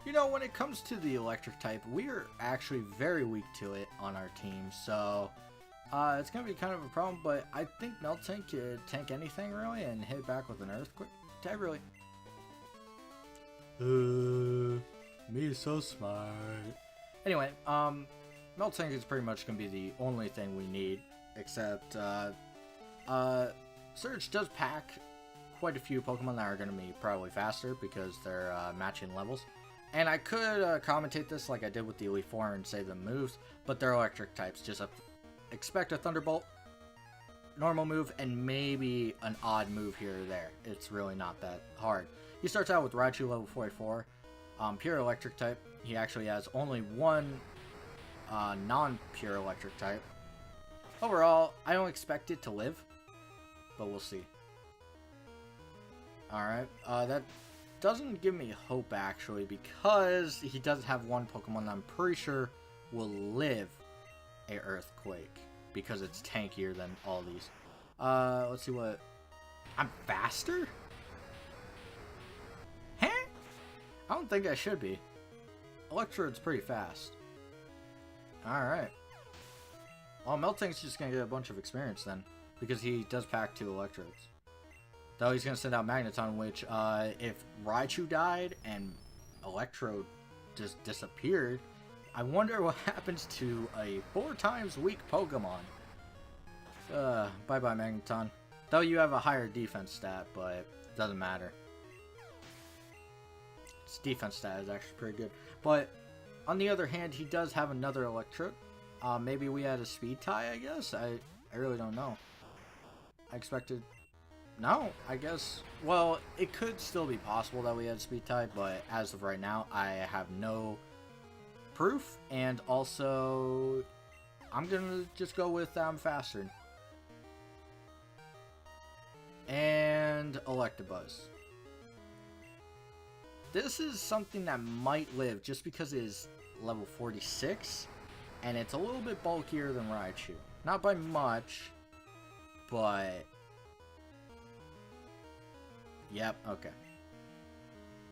You know, when it comes to the electric type, we are actually very weak to it on our team, so it's going to be kind of a problem, but I think Miltank could tank anything really and hit back with an earthquake. Did I really? Me is so smart. Anyway, Miltank is pretty much going to be the only thing we need, except Surge does pack quite a few Pokemon that are going to be probably faster because they're matching levels. And I could commentate this like I did with the Elite Four and say the moves, but they're electric types. Just expect a Thunderbolt, normal move, and maybe an odd move here or there. It's really not that hard. He starts out with Raichu level 44, pure electric type. He actually has only one non-pure electric type. Overall, I don't expect it to live, but we'll see. Alright, that doesn't give me hope actually, because he does have one Pokemon that I'm pretty sure will live a Earthquake, because it's tankier than all these. Let's see what... I'm faster? Huh? I don't think I should be. Electrode's pretty fast. Alright. Well, Miltank's just gonna get a bunch of experience then, because he does pack 2 Electrodes. Though he's going to send out Magneton, which, if Raichu died and Electrode just disappeared, I wonder what happens to a 4 times weak Pokemon. Bye-bye, Magneton. Though you have a higher defense stat, but it doesn't matter. Its defense stat is actually pretty good. But, on the other hand, he does have another Electrode. Maybe we had a speed tie, I guess? I really don't know. I expected... No, I guess, well, it could still be possible that we had speed type, but as of right now, I have no proof, and also, I'm gonna just go with faster. And Electabuzz. This is something that might live just because it is level 46, and it's a little bit bulkier than Raichu. Not by much, but... Yep, okay.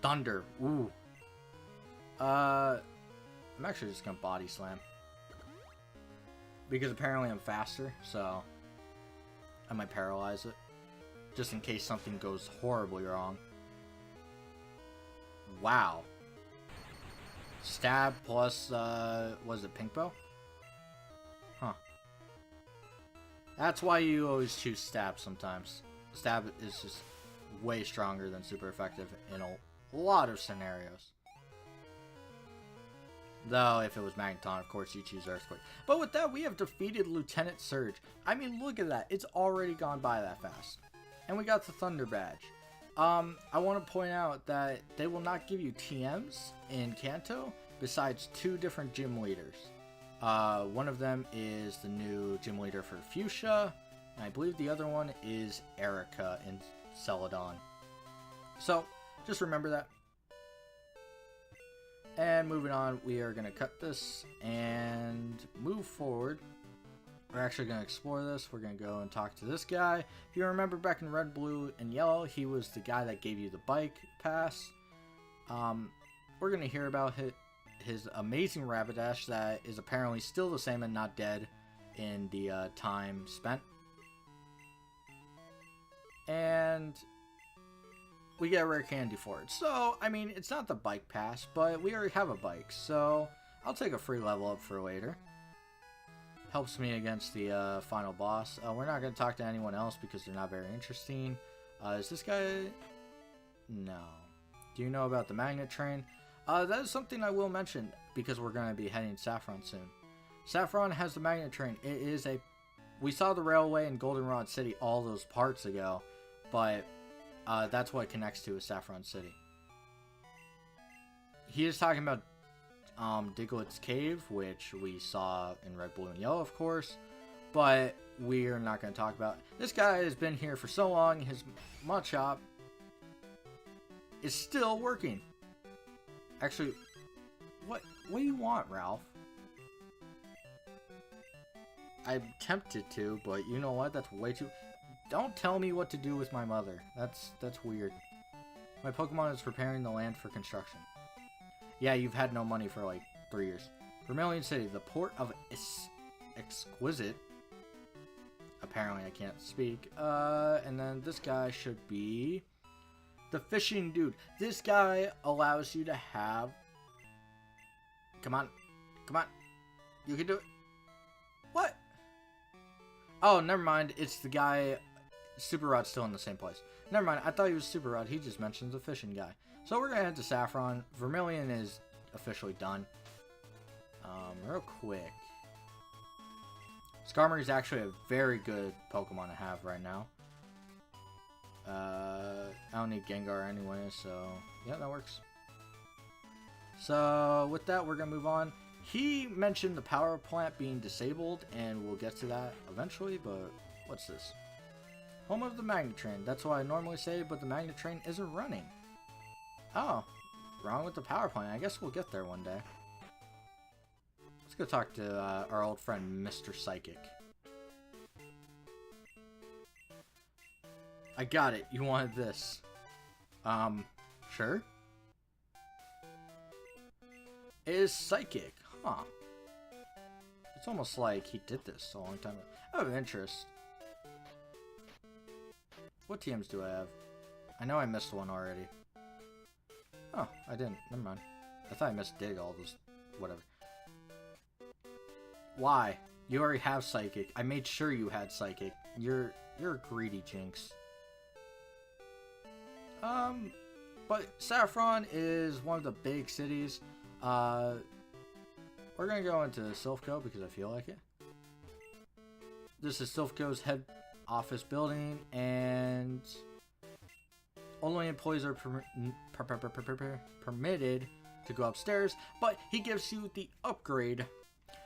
Thunder, ooh. I'm actually just gonna Body Slam. Because apparently I'm faster, so... I might paralyze it. Just in case something goes horribly wrong. Wow. Stab plus, was it Pink Bow? Huh. That's why you always choose Stab sometimes. Stab is just... way stronger than super effective in a lot of scenarios. Though, if it was Magneton, of course you choose Earthquake. But with that, we have defeated Lieutenant Surge. I mean, look at that. It's already gone by that fast. And we got the Thunder Badge. I want to point out that they will not give you TMs in Kanto besides 2 different gym leaders. One of them is the new gym leader for Fuchsia, and I believe the other one is Erica in Celadon. So, just remember that. And moving on, we are going to cut this and move forward. We're actually going to explore this. We're going to go and talk to this guy. If you remember back in Red, Blue, and Yellow, he was the guy that gave you the bike pass. We're going to hear about his amazing Rapidash that is apparently still the same and not dead in the time spent. And we get a rare candy for it. So, I mean, it's not the bike pass, but we already have a bike. So, I'll take a free level up for later. Helps me against the final boss. We're not going to talk to anyone else because they're not very interesting. Is this guy... No. Do you know about the Magnet Train? That is something I will mention because we're going to be heading to Saffron soon. Saffron has the Magnet Train. It is a... We saw the railway in Goldenrod City all those parts ago, but that's what it connects to is Saffron City. He is talking about Diglett's Cave, which we saw in Red, Blue, and Yellow, of course, but we are not going to talk about. This guy has been here for so long, his mod shop is still working. Actually, what do you want, Ralph? I'm tempted to, but you know what? That's way too... Don't tell me what to do with my mother. That's weird. My Pokemon is preparing the land for construction. Yeah, you've had no money for like 3 years. Vermilion City, the port of exquisite. Apparently I can't speak. And then this guy should be the fishing dude. This guy allows you to have... Come on. Come on. You can do it. What? Oh, never mind. It's the guy... Super Rod's still in the same place. Never mind. I thought he was Super Rod. He just mentioned the fishing guy. So we're going to head to Saffron. Vermilion is officially done. Real quick. Skarmory is actually a very good Pokemon to have right now. I don't need Gengar anyway, so yeah, that works. So with that, we're gonna move on. He mentioned the power plant being disabled, and we'll get to that eventually, but what's this? Home of the Magnet Train. That's what I normally say, but the Magnet Train isn't running. Oh, wrong with the power plant. I guess we'll get there one day. Let's go talk to our old friend, Mr. Psychic. I got it. You wanted this. Sure. It is Psychic. Huh. It's almost like he did this a long time ago. I have interest. What TMs do I have? I know I missed one already. Oh, I didn't. Never mind. I thought I missed Dig all those... Whatever. Why? You already have Psychic. I made sure you had Psychic. You're a greedy Jinx. But Saffron is one of the big cities. We're gonna go into Silphco because I feel like it. This is Silphco's head office building, and only employees are permitted to go upstairs, but he gives you the upgrade,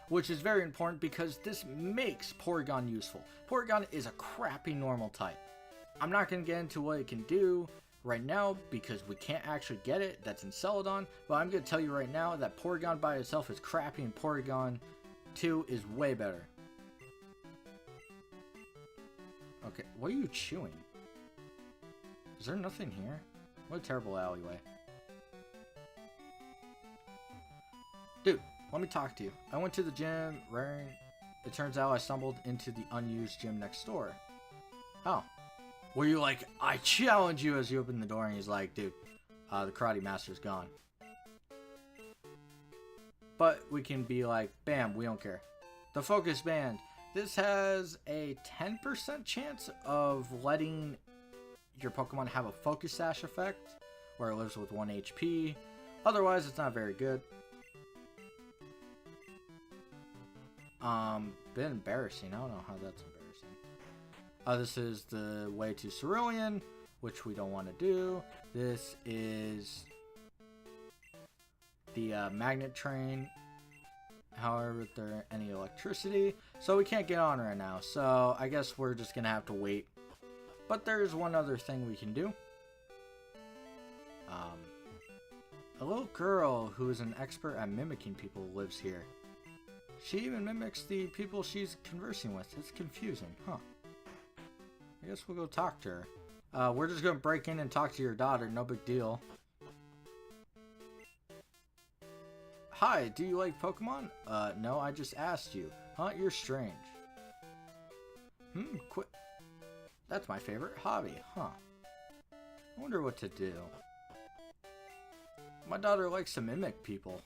which is very important because this makes Porygon useful. Porygon is a crappy normal type. I'm not going to get into what it can do right now because we can't actually get it. That's in Celadon, but I'm going to tell you right now that Porygon by itself is crappy and Porygon 2 is way better. Okay, what are you chewing? Is there nothing here? What a terrible alleyway. Dude, let me talk to you. I went to the gym, raring. It turns out I stumbled into the unused gym next door. Oh. Were you like, I challenge you, as you open the door, and he's like, dude, the karate master's gone. But we can be like, bam, we don't care. The focus band. This has a 10% chance of letting your Pokemon have a focus sash effect, where it lives with 1 HP. Otherwise, it's not very good. Bit embarrassing. I don't know how that's embarrassing. This is the way to Cerulean, which we don't want to do. This is the magnet train. However, there isn't any electricity, so we can't get on right now. So I guess we're just gonna have to wait. But there's one other thing we can do. A little girl who is an expert at mimicking people lives here. She even mimics the people she's conversing with. It's confusing, huh? I guess we'll go talk to her. We're just gonna break in and talk to your daughter. No big deal. Hi, do you like Pokemon? No, I just asked you. Huh? You're strange. Quit. That's my favorite hobby, huh? I wonder what to do. My daughter likes to mimic people.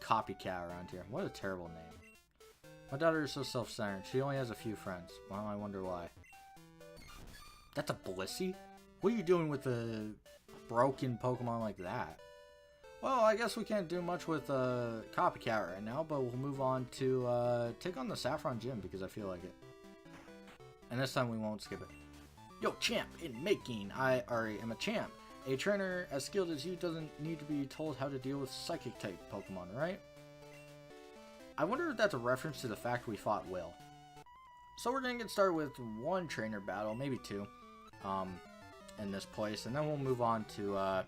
Copycat around here. What a terrible name. My daughter is so self-centered. She only has a few friends. Well, I wonder why. That's a Blissey? What are you doing with a broken Pokemon like that? Well, I guess we can't do much with Copycat right now, but we'll move on to take on the Saffron Gym because I feel like it. And this time we won't skip it. Yo, champ, in making, I already am a champ. A trainer as skilled as you doesn't need to be told how to deal with psychic type Pokemon, right? I wonder if that's a reference to the fact we fought Will. So we're gonna get started with one trainer battle, maybe two, in this place, and then we'll move on to,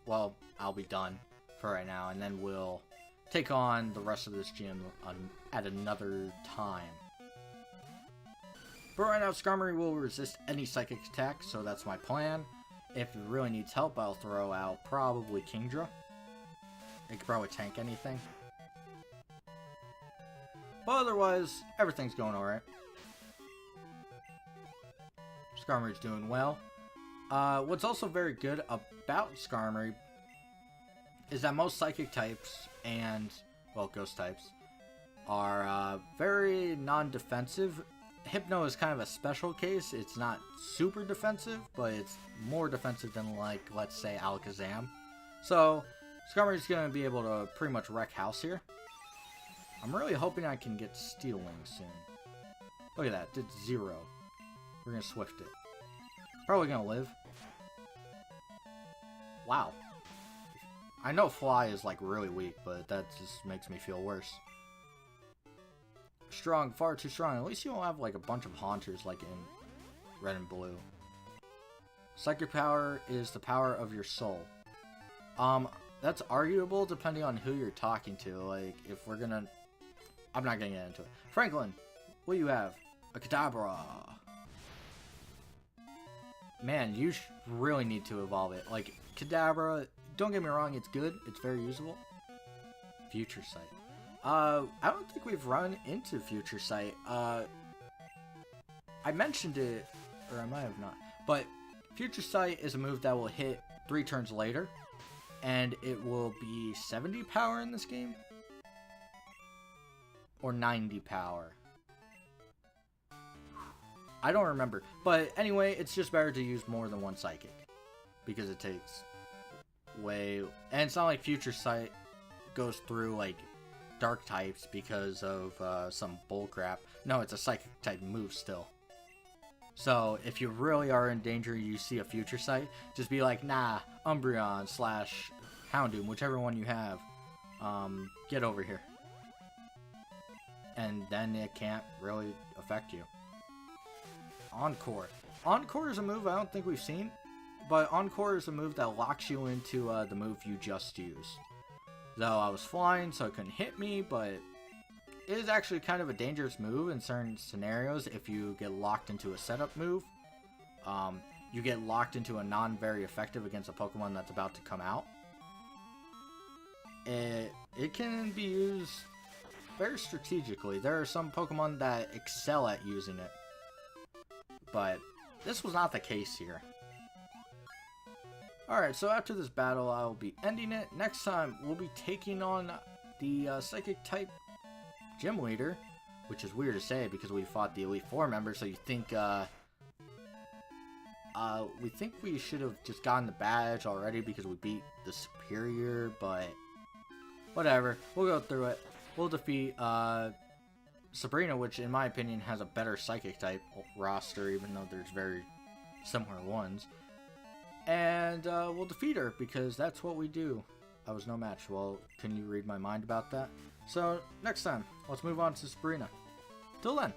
well, I'll be done for right now, and then we'll take on the rest of this gym at another time. But right now, Skarmory will resist any psychic attack, so that's my plan. If it really needs help, I'll throw out probably Kingdra. It could probably tank anything. But otherwise, everything's going alright. Skarmory's doing well. What's also very good about Skarmory is that most Psychic types and, well, Ghost types are very non-defensive. Hypno is kind of a special case. It's not super defensive, but it's more defensive than, like, let's say Alakazam. So, Skarmory's going to be able to pretty much wreck house here. I'm really hoping I can get Steel Wing soon. Look at that, did 0. We're going to Swift it. Probably going to live. Wow. I know Fly is, like, really weak, but that just makes me feel worse. Strong, far too strong. At least you don't have, like, a bunch of Haunters, like in Red and Blue. Psychic power is the power of your soul. That's arguable depending on who you're talking to. Like, if we're gonna... I'm not gonna get into it. Franklin, what do you have? A Kadabra. Man, you really need to evolve it. Like, Kadabra, don't get me wrong, it's good. It's very usable. Future Sight. I don't think we've run into Future Sight. I mentioned it, or I might have not. But Future Sight is a move that will hit 3 turns later. And it will be 70 power in this game? Or 90 power? I don't remember. But anyway, it's just better to use more than one Psychic. Because it takes way... And it's not like Future Sight goes through, like, Dark types because of some bullcrap. No, it's a Psychic type move still. So, if you really are in danger and you see a Future Sight, just be like, nah, Umbreon / Houndoom, whichever one you have, get over here. And then it can't really affect you. Encore. Encore is a move I don't think we've seen, but Encore is a move that locks you into the move you just used. Though I was flying, so it couldn't hit me, but it is actually kind of a dangerous move in certain scenarios if you get locked into a setup move. You get locked into a non-very effective against a Pokemon that's about to come out. It can be used very strategically. There are some Pokemon that excel at using it. But this was not the case here. Alright, so after this battle, I'll be ending it. Next time, we'll be taking on the Psychic type Gym Leader, which is weird to say because we fought the Elite Four members, so you think, we should have just gotten the badge already because we beat the Superior, but whatever. We'll go through it. We'll defeat, Sabrina, which in my opinion has a better Psychic type roster, even though there's very similar ones. And we'll defeat her, because that's what we do. I was no match. Well, can you read my mind about that? So, next time, let's move on to Sabrina. Till then.